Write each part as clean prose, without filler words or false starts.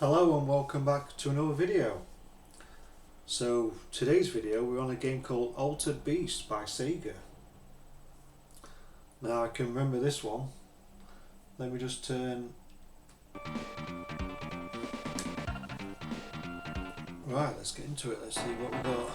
Hello and welcome back to another video. So today's video we're on a game called Altered Beast by Sega. Now I can remember this one. Let me just turn... Right, let's get into it. Let's see what we got.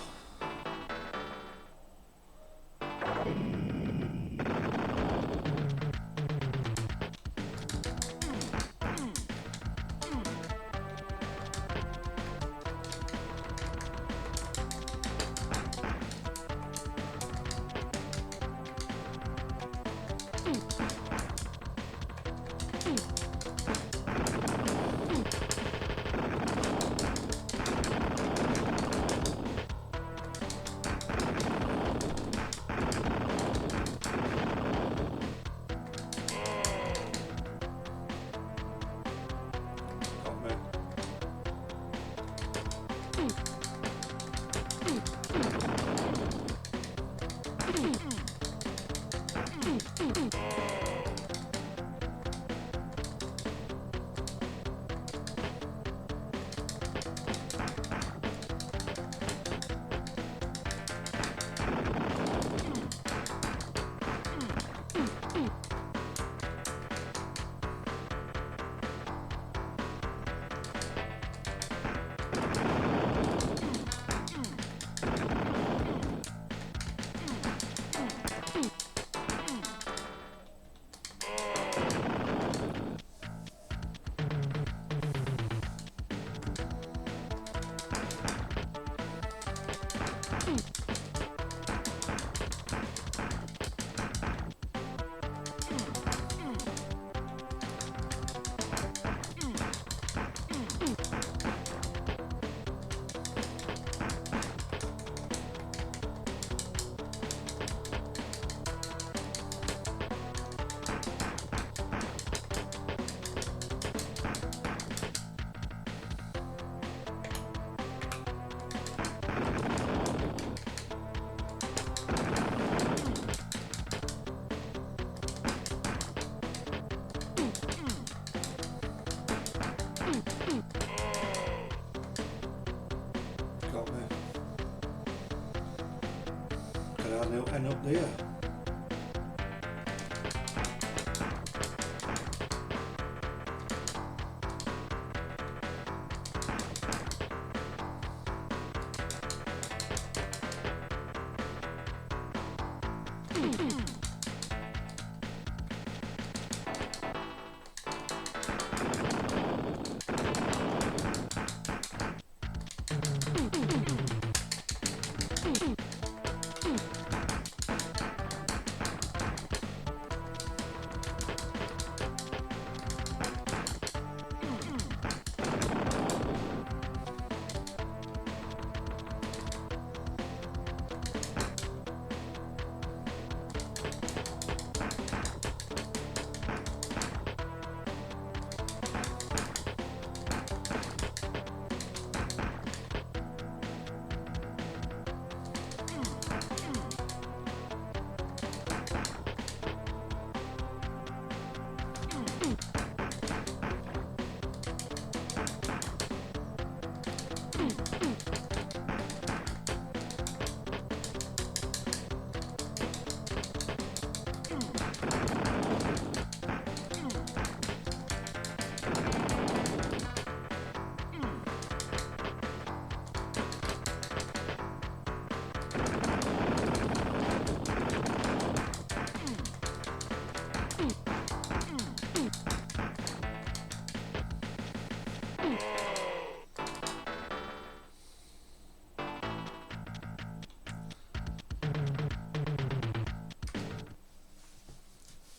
Got me. Got me. Could I end up there?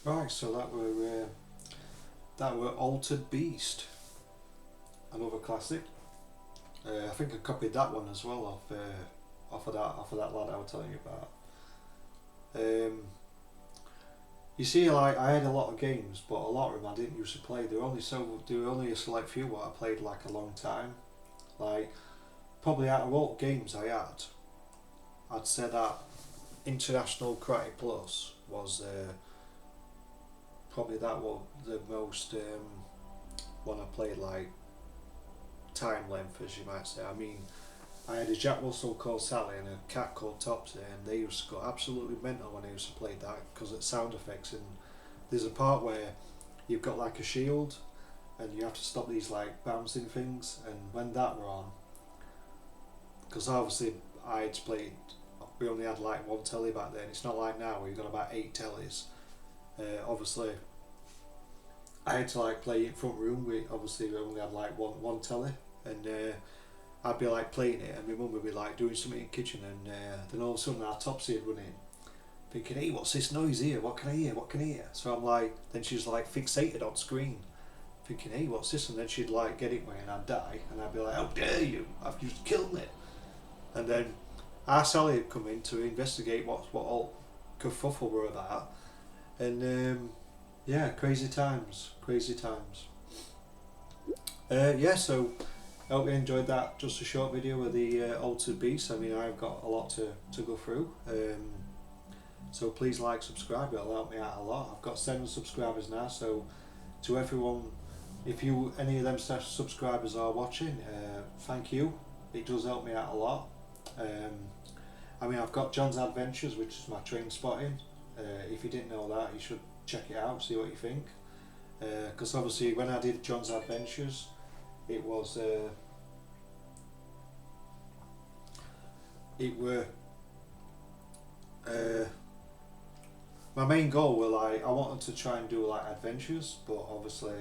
Right, so that were Altered Beast, another classic. I think I copied that one as well off of that lad I was telling you about. You see, like I had a lot of games, but a lot of them I didn't used to play. There were only a select few what I played like a long time. Like probably out of all games I had, I'd say that International Karate Plus was probably that was the most one I played like time length, as you might say. I mean, I had a Jack Russell called Sally and a cat called Topsy, and they used to go absolutely mental when I used to play that because of sound effects. And there's a part where you've got like a shield and you have to stop these like bouncing things, and when that were on, because obviously I had played, we only had like one telly back then. It's not like now where you've got about 8 tellies. Obviously I had to like play in front room. We only had like one telly, and I'd be like playing it, and my mum would be like doing something in the kitchen, and then all of a sudden our Topsy would run in, thinking, hey, what's this noise here? What can I hear? What can I hear? So I'm like, then she's like fixated on screen, thinking, hey, what's this? And then she'd like get it way, and I'd die, and I'd be like, how dare you? I've just killed it. And then our Sally had come in to investigate what all kerfuffle were about, and yeah, crazy times. Yeah, so I hope you enjoyed that. Just a short video of the Altered Beast. I mean, I've got a lot to go through. So please like, subscribe. It'll help me out a lot. I've got 7 subscribers now. So to everyone, if any of them subscribers are watching, thank you. It does help me out a lot. I mean, I've got John's Adventures, which is my train spotting. If you didn't know that, you should check it out, see what you think. Because obviously when I did John's Adventures, it was my main goal was like, I wanted to try and do like adventures, but obviously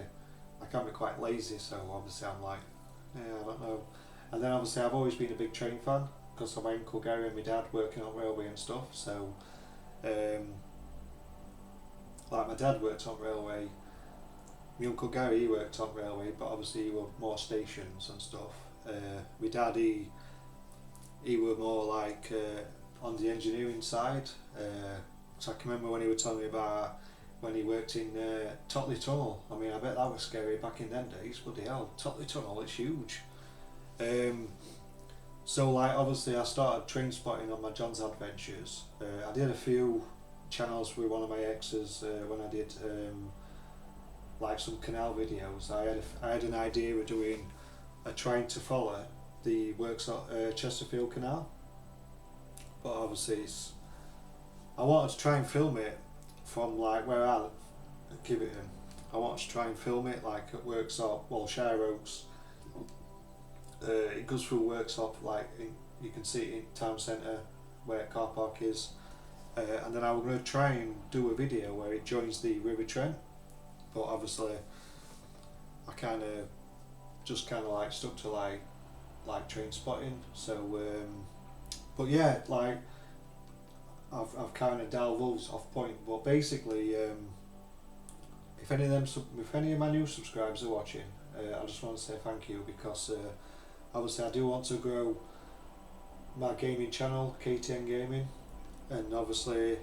I can be quite lazy, so obviously I'm like, I don't know. And then obviously I've always been a big train fan because of my Uncle Gary and my dad working on railway and stuff. So like my dad worked on railway, my Uncle Gary, he worked on railway, but obviously he were more stations and stuff. My dad, he were more like on the engineering side. So I can remember when he was telling me about when he worked in Totley Tunnel. I mean, I bet that was scary back in them days. Bloody hell, Totley Tunnel, it's huge. So like obviously I started train spotting on my John's Adventures. I did a few channels with one of my exes when I did like some canal videos. I had an idea of doing trying to follow the works at Chesterfield Canal, but obviously I wanted to try and film it from like where I live, Gibberton. I wanted to try and film it like at Worksop, well, Shire Oaks. It goes through Worksop, like you can see it in town centre where car park is, and then I was going to try and do a video where it joins the River Trent, but obviously I kind of like stuck to like train spotting. So but yeah, like I've kind of delved off point, but basically if any of my new subscribers are watching, I just want to say thank you, because obviously I do want to grow my gaming channel, KTN Gaming, and obviously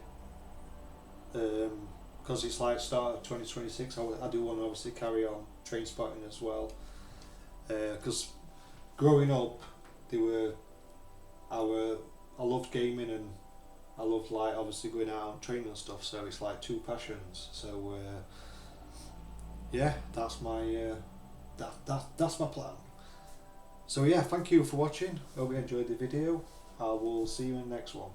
because it's like start of 2026, I do want to obviously carry on train spotting as well, because growing up I loved gaming, and I loved like obviously going out on training and stuff, so it's like 2 passions. So yeah, that's my that's my plan. So yeah, thank you for watching. Hope you enjoyed the video. I will see you in the next one.